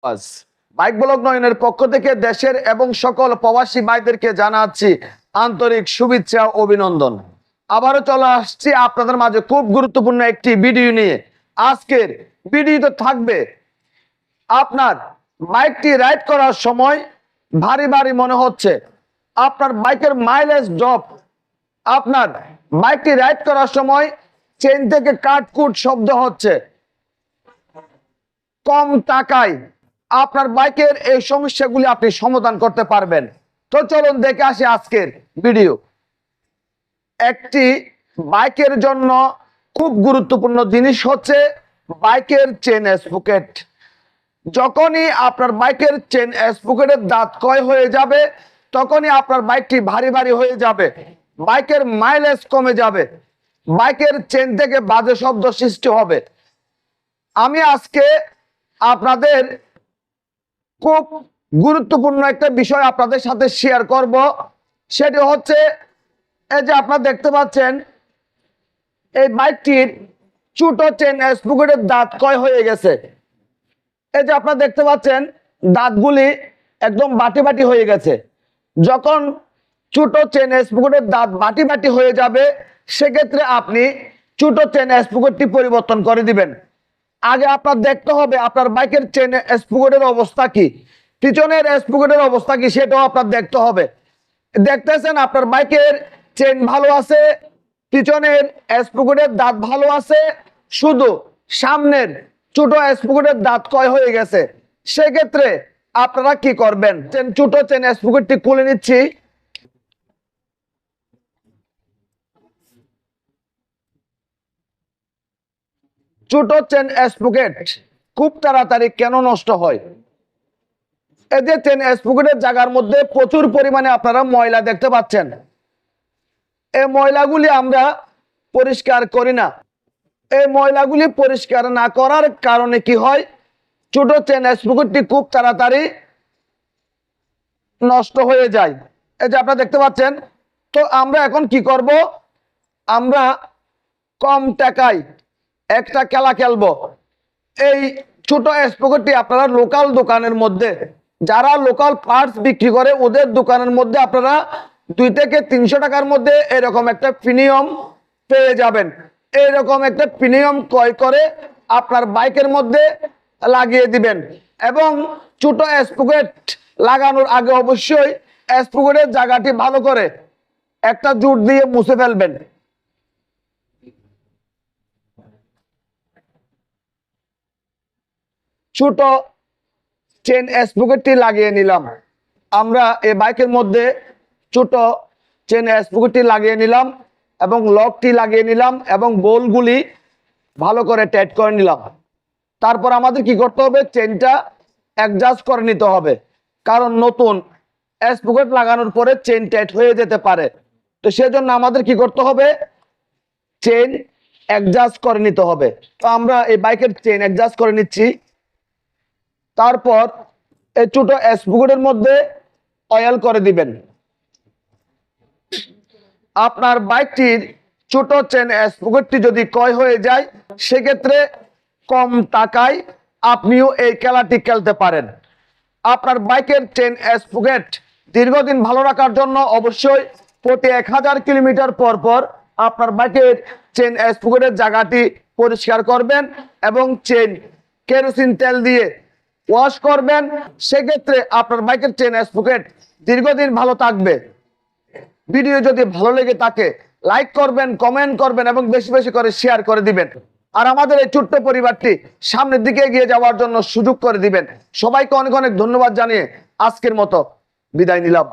আজ bike blog নয়নের পক্ষ থেকে দেশের এবং সকল প্রবাসী ভাইদেরকে জানাচ্ছি আন্তরিক শুভেচ্ছা ও অভিনন্দন। আবারও চলে আসছি আপনাদের মাঝে খুব গুরুত্বপূর্ণ একটি ভিডিও নিয়ে। আজকের ভিডিওতে থাকবে আপনার বাইকটি রাইড করার সময় ভারী ভারী মনে হচ্ছে, আপনার বাইকের মাইলেজ ড্রপ, আপনার বাইকটি রাইড করার সময় চেন থেকে কাটকুট শব্দ হচ্ছে, কম টাকায় আপনার বাইকের এই সমস্যাগুলি আপনি সমাধান করতে পারবেন। তো চলুন দেখে আসি আজকের ভিডিও। একটি বাইকের জন্য খুব গুরুত্বপূর্ণ জিনিস হচ্ছে বাইকের চেন স্প্রকেট। যখনই আপনার বাইকের চেন স্প্রকেটের দাঁত ক্ষয় হয়ে যাবে তখনই আপনার বাইকটি ভারী ভারী হয়ে যাবে, বাইকের মাইলেজ কমে যাবে, বাইকের চেন থেকে বাজে শব্দ সৃষ্টি হবে। আমি আজকে আপনাদের খুব গুরুত্বপূর্ণ একটা বিষয় আপনাদের সাথে শেয়ার করব। সেটি হচ্ছে এই যে আপনারা দেখতে পাচ্ছেন এই বাইকটির ছোট চেন স্প্রকেটের দাঁত ক্ষয় হয়ে গেছে। এই যে আপনারা দেখতে পাচ্ছেন দাঁতগুলি একদম বাটি বাটি হয়ে গেছে। যখন ছোট চেন স্প্রকেটের দাঁত বাটি বাটি হয়ে যাবে সেক্ষেত্রে আপনি ছোট চেন স্প্রকেটটি পরিবর্তন করে দিবেন। আগে আপনার দেখতে হবে আপনার বাইকের চেন স্প্রকেটের অবস্থা কি, পিছনের স্প্রকেটের অবস্থা কি সেটাও আপনার দেখতে হবে। দেখতেছেন আপনার বাইকের চেন ভালো আছে, পিছনের স্প্রকেটের দাঁত ভালো আছে, শুধু সামনের ছোট স্প্রকেটের দাঁত ক্ষয় হয়ে গেছে। সেক্ষেত্রে আপনারা কি করবেন, ছোট চেন স্প্রকেটটি খুলে নিচ্ছি। ছোট চেন স্প্রকেট খুব তাড়াতাড়ি কেন নষ্ট হয়? এই যে চেন স্প্রকেটের জায়গার মধ্যে প্রচুর পরিমাণে আপনারা ময়লা দেখতে পাচ্ছেন। এই ময়লাগুলি আমরা পরিষ্কার করি না। এই ময়লাগুলি পরিষ্কার না করার কারণে কি হয়, ছোট চেন স্প্রকেটটি খুব তাড়াতাড়ি নষ্ট হয়ে যায়। এই যে আপনারা দেখতে পাচ্ছেন। তো আমরা এখন কি করব, আমরা কম টাকায় একটা খেলা খেলবো। এই ছোট স্প্রকেটটি আপনারা লোকাল দোকানের মধ্যে, যারা লোকাল পার্টস বিক্রি করে ওদের দোকানের মধ্যে আপনারা 2 থেকে 300 টাকার মধ্যে এরকম একটা প্রিমিয়াম পেয়ে যাবেন। এরকম একটা প্রিমিয়াম ক্রয় করে আপনার বাইকের মধ্যে লাগিয়ে দিবেন এবং ছোট স্প্রকেট লাগানোর আগে অবশ্যই স্প্রকেটের জায়গাটি ভালো করে একটা জুট দিয়ে মুছে ফেলবেন। ছোট চেন স্প্রকেটটি লাগিয়ে নিলাম। আমরা এই বাইকের মধ্যে ছোট চেন স্প্রকেটটি লাগিয়ে নিলাম এবং লকটি লাগিয়ে নিলাম এবং বোল্টগুলি ভালো করে টাইট করে নিলাম। তারপর আমাদের কি করতে হবে, চেনটা অ্যাডজাস্ট করে নিতে হবে, কারণ নতুন স্প্রকেট লাগানোর পরে চেন টাইট হয়ে যেতে পারে। তো সেজন্য আমাদের কি করতে হবে, চেন অ্যাডজাস্ট করে নিতে হবে। তো আমরা এই বাইকের চেন অ্যাডজাস্ট করে নিচ্ছি। তারপর এই ছোট স্প্রকেটের মধ্যে অয়েল করে দিবেন। আপনার বাইকটির ছোট চেন স্প্রকেটটি যদি ক্ষয় হয়ে যায় সেক্ষেত্রে কম টাকায় আপনিও এই খেলাটি খেলতে পারেন। আপনার বাইকের চেন স্প্রকেট দীর্ঘদিন ভালো রাখার জন্য অবশ্যই প্রতি 1000 কিলোমিটার পর পর আপনার বাইকের চেন স্প্রকেটের জায়গাটি পরিষ্কার করবেন এবং চেন কেরোসিন তেল দিয়ে ওয়াশ করবেন। সেক্ষেত্রে আপনার বাইকের চেন স্প্রকেট দীর্ঘদিন ভালো থাকবে। ভিডিও যদি ভালো লেগে থাকে লাইক করবেন, কমেন্ট করবেন এবং বেশি বেশি করে শেয়ার করে দিবেন। আর আমাদের এই ছোট্ট পরিবারটি সামনের দিকে এগিয়ে যাওয়ার জন্য সুযোগ করে দিবেন। সবাইকে অনেক অনেক ধন্যবাদ জানিয়ে আজকের মতো বিদায় নিলাম।